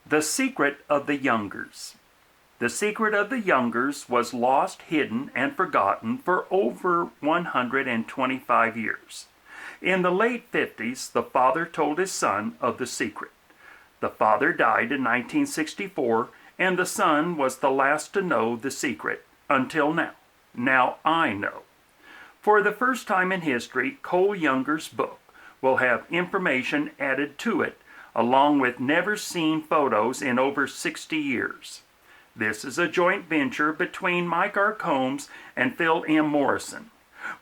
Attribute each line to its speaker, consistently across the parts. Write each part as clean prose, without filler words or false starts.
Speaker 1: The Secret of the Youngers. The secret of the Youngers was lost, hidden, and forgotten for over 125 years. In the late 50s, the father told his son of the secret. The father died in 1964, and the son was the last to know the secret until now. Now I know. For the first time in history, Cole Younger's book will have information added to it, along with never-seen photos in over 60 years. This is a joint venture between Mike R. Combs and Phil M. Morrison.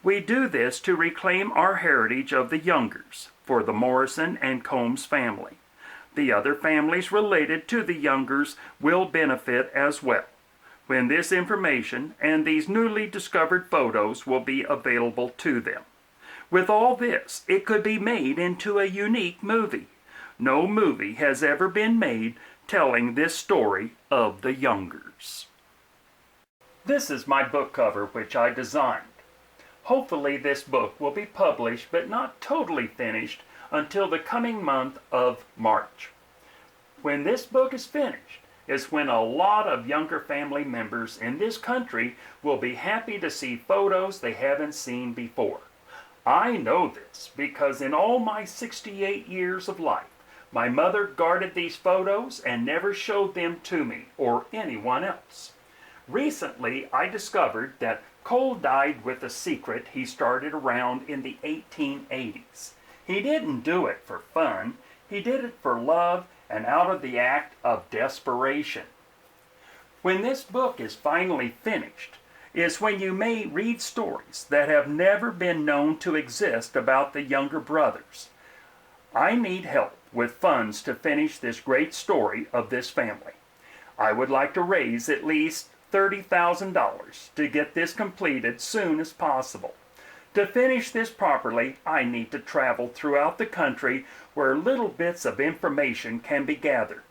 Speaker 1: We do this to reclaim our heritage of the Youngers for the Morrison and Combs family. The other families related to the Youngers will benefit as well, when this information and these newly discovered photos will be available to them. With all this, it could be made into a unique movie. No movie has ever been made telling this story of the Youngers. This is my book cover, which I designed. Hopefully this book will be published but not totally finished until the coming month of March. When this book is finished is when a lot of Younger family members in this country will be happy to see photos they haven't seen before. I know this because in all my 68 years of life, my mother guarded these photos and never showed them to me or anyone else. Recently, I discovered that Cole died with a secret he started around in the 1880s. He didn't do it for fun. He did it for love and out of the act of desperation. When this book is finally finished, is when you may read stories that have never been known to exist about the Younger brothers. I need help with funds to finish this great story of this family. I would like to raise at least $30,000 to get this completed soon as possible. To finish this properly, I need to travel throughout the country where little bits of information can be gathered.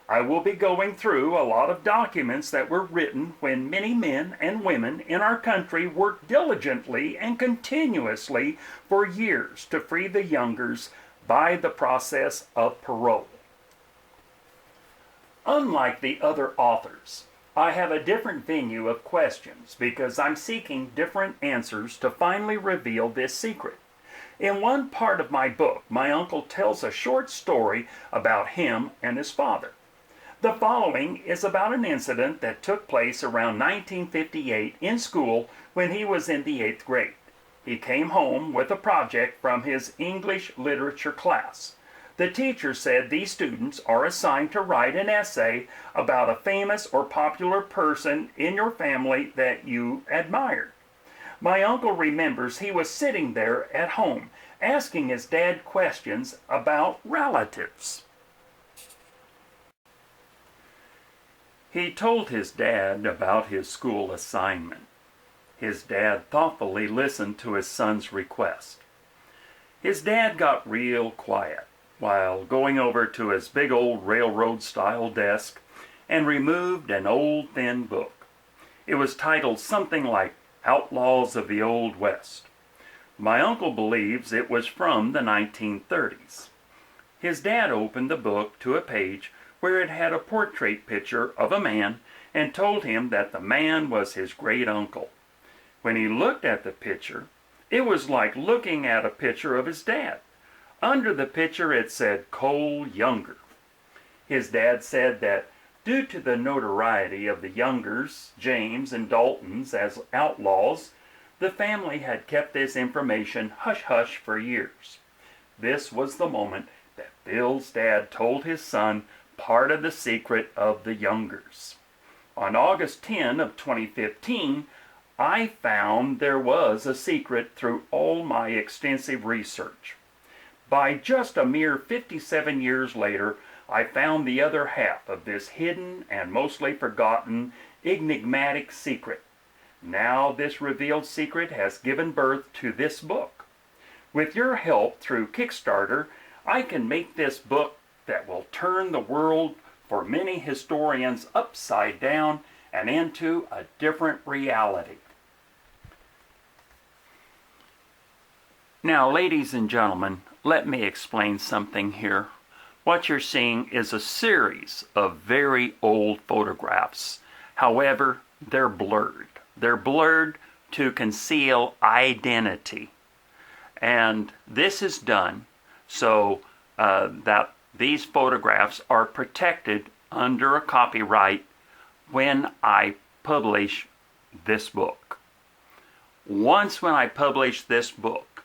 Speaker 1: I will be going through a lot of documents that were written when many men and women in our country worked diligently and continuously for years to free the Youngers by the process of parole. Unlike the other authors, I have a different venue of questions because I'm seeking different answers to finally reveal this secret. In one part of my book, my uncle tells a short story about him and his father. The following is about an incident that took place around 1958 in school when he was in the 8th grade. He came home with a project from his English literature class. The teacher said these students are assigned to write an essay about a famous or popular person in your family that you admired. My uncle remembers he was sitting there at home asking his dad questions about relatives. He told his dad about his school assignment. His dad thoughtfully listened to his son's request. His dad got real quiet while going over to his big old railroad-style desk and removed an old thin book. It was titled something like Outlaws of the Old West. My uncle believes it was from the 1930s. His dad opened the book to a page where it had a portrait picture of a man and told him that the man was his great uncle. When he looked at the picture, it was like looking at a picture of his dad. Under the picture it said Cole Younger. His dad said that due to the notoriety of the Youngers, James and Daltons as outlaws, the family had kept this information hush-hush for years. This was the moment that Bill's dad told his son part of the secret of the Youngers. On August 10 of 2015, I found there was a secret through all my extensive research. By just a mere 57 years later, I found the other half of this hidden and mostly forgotten enigmatic secret. Now this revealed secret has given birth to this book. With your help through Kickstarter, I can make this book that will turn the world for many historians upside down and into a different reality. Now, ladies and gentlemen, let me explain something here. what you're seeing is a series of very old photographs. However, they're blurred. They're blurred to conceal identity. And this is done so that these photographs are protected under a copyright when I publish this book. Once when I publish this book,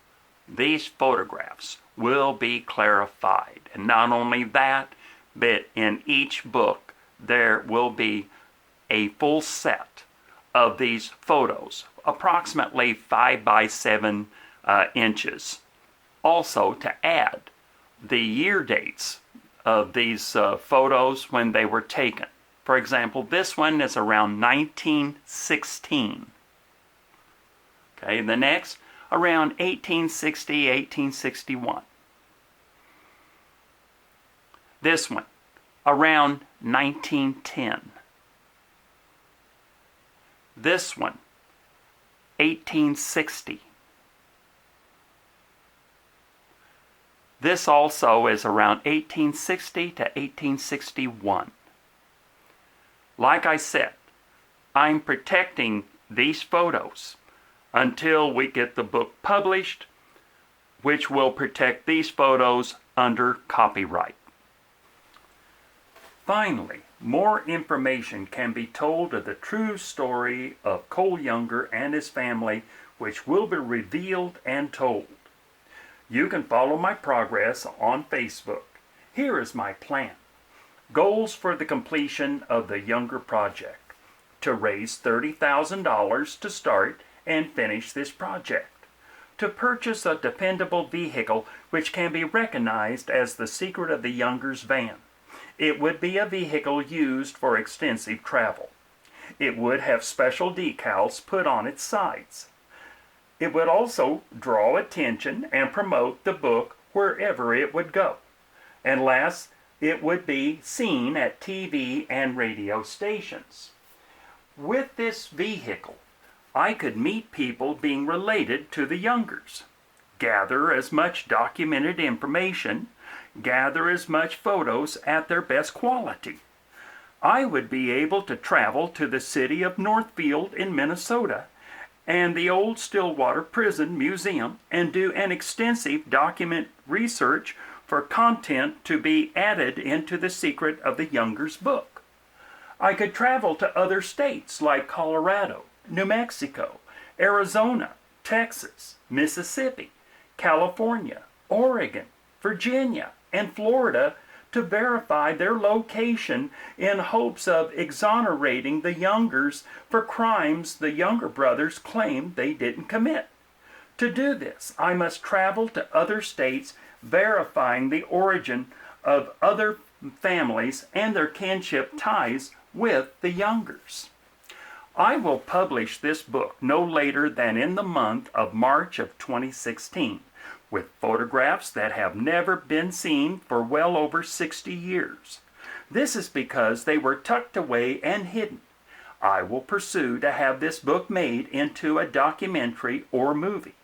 Speaker 1: these photographs will be clarified. And not only that, but in each book there will be a full set of these photos, approximately 5 by 7 inches. Also, to add the year dates of these photos when they were taken. For example, this one is around 1916. Okay, the next around 1860, 1861. This one around 1910. This one 1860. This also is around 1860 to 1861. Like I said, I'm protecting these photos until we get the book published, which will protect these photos under copyright. Finally, more information can be told of the true story of Cole Younger and his family, which will be revealed and told. You can follow my progress on Facebook. Here is my plan. Goals for the completion of the Younger Project. To raise $30,000 to start and finish this project. To purchase a dependable vehicle which can be recognized as the Secret of the Younger's van. It would be a vehicle used for extensive travel. It would have special decals put on its sides. It would also draw attention and promote the book wherever it would go. And last, it would be seen at TV and radio stations. With this vehicle, I could meet people being related to the Youngers, gather as much documented information, gather as much photos at their best quality. I would be able to travel to the city of Northfield in Minnesota and the old Stillwater Prison Museum and do an extensive document research for content to be added into the Secret of the Younger's book. I could travel to other states like Colorado, New Mexico, Arizona, Texas, Mississippi, California, Oregon, Virginia, and Florida to verify their location in hopes of exonerating the Youngers for crimes the Younger brothers claimed they didn't commit. To do this, I must travel to other states verifying the origin of other families and their kinship ties with the Youngers. I will publish this book no later than in the month of March of 2016, with photographs that have never been seen for well over 60 years. This is because they were tucked away and hidden. I will pursue to have this book made into a documentary or movie.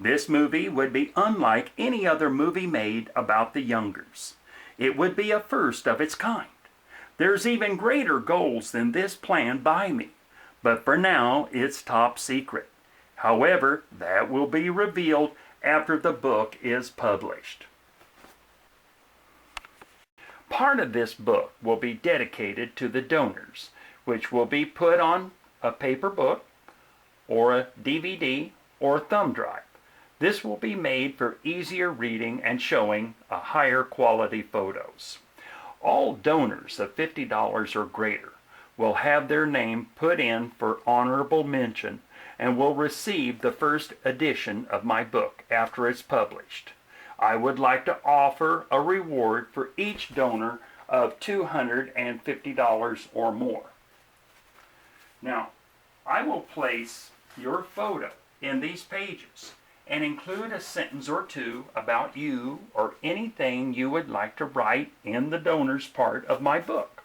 Speaker 1: This movie would be unlike any other movie made about the Youngers. It would be a first of its kind. There's even greater goals than this planned by me, but for now it's top secret. However, that will be revealed after the book is published. Part of this book will be dedicated to the donors, which will be put on a paper book or a DVD or a thumb drive. This will be made for easier reading and showing a higher quality photos. All donors of $50 or greater will have their name put in for honorable mention and will receive the first edition of my book after it's published. I would like to offer a reward for each donor of $250 or more. Now, I will place your photo in these pages and include a sentence or two about you or anything you would like to write in the donors part of my book.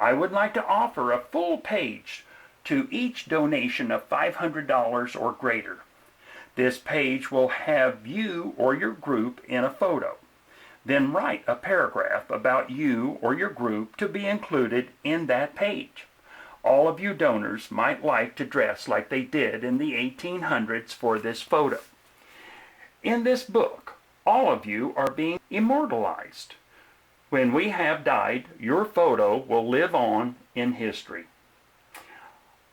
Speaker 1: I would like to offer a full page to each donation of $500 or greater. This page will have you or your group in a photo. Then write a paragraph about you or your group to be included in that page. All of you donors might like to dress like they did in the 1800s for this photo. In this book, all of you are being immortalized. When we have died, your photo will live on in history.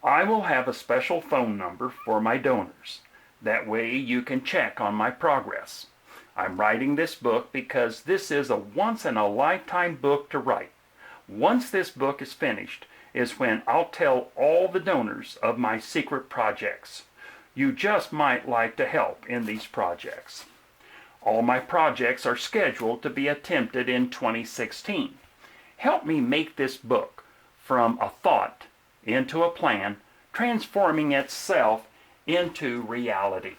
Speaker 1: I will have a special phone number for my donors. That way you can check on my progress. I'm writing this book because this is a once-in-a-lifetime book to write. Once this book is finished is when I'll tell all the donors of my secret projects. You just might like to help in these projects. All my projects are scheduled to be attempted in 2016. Help me make this book from a thought into a plan, transforming itself into reality.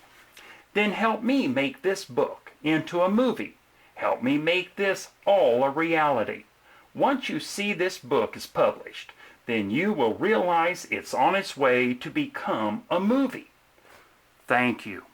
Speaker 1: Then help me make this book into a movie. Help me make this all a reality. Once you see this book is published, then you will realize it's on its way to become a movie. Thank you.